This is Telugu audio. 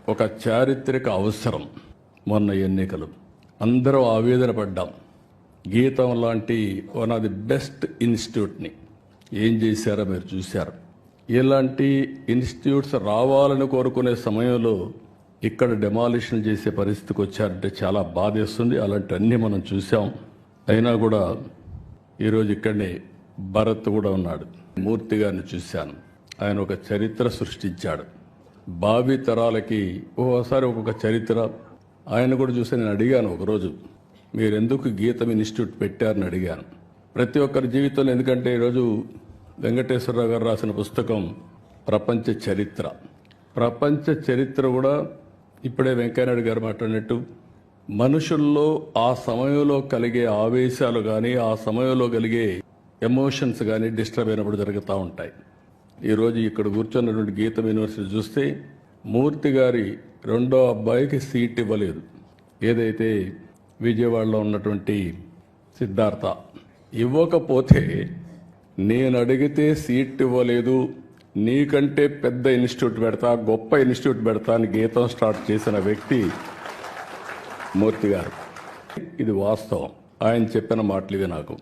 ఒక చారిత్రక అవసరం. మొన్న ఎన్నికలు అందరం ఆవేదన పడ్డాం. గీతం లాంటి వన్ ఆఫ్ ది బెస్ట్ ఇన్స్టిట్యూట్ని ఏం చేశారో మీరు చూశారు. ఇలాంటి ఇన్స్టిట్యూట్స్ రావాలని కోరుకునే సమయంలో ఇక్కడ డెమాలిషన్ చేసే పరిస్థితికి వచ్చారంటే చాలా బాధేస్తుంది. అలాంటివన్నీ మనం చూసాం. అయినా కూడా ఈరోజు ఇక్కడనే భరత్ కూడా ఉన్నాడు. మూర్తి గారిని చూశాను. ఆయన ఒక చరిత్ర సృష్టించాడు. భావి తరాలకి ఓసారి ఒక్కొక్క చరిత్ర. ఆయన కూడా చూసి నేను అడిగాను ఒకరోజు, మీరెందుకు గీతం ఇన్స్టిట్యూట్ పెట్టారని అడిగాను. ప్రతి ఒక్కరి జీవితంలో, ఎందుకంటే ఈరోజు వెంకటేశ్వరరావు గారు రాసిన పుస్తకం ప్రపంచ చరిత్ర. ప్రపంచ చరిత్ర కూడా ఇప్పుడే వెంకయ్యనాయుడు గారు మాట్లాడినట్టు మనుషుల్లో ఆ సమయంలో కలిగే ఆవేశాలు కానీ, ఆ సమయంలో కలిగే ఎమోషన్స్ కానీ డిస్టర్బ్ అయినప్పుడు జరుగుతూ ఉంటాయి. ఈరోజు ఇక్కడ కూర్చున్నటువంటి గీతం యూనివర్సిటీ చూస్తే మూర్తి గారి రెండో అబ్బాయికి సీట్ ఇవ్వలేదు. ఏదైతే విజయవాడలో ఉన్నటువంటి సిద్ధార్థ ఇవ్వకపోతే, నేను అడిగితే సీట్ ఇవ్వలేదు, నీకంటే పెద్ద ఇన్స్టిట్యూట్ పెడతా, గొప్ప ఇన్స్టిట్యూట్ పెడతా అని గీతం స్టార్ట్ చేసిన వ్యక్తి మూర్తి గారు. ఇది వాస్తవం. ఆయన చెప్పిన మాటలు ఇవి నాకు.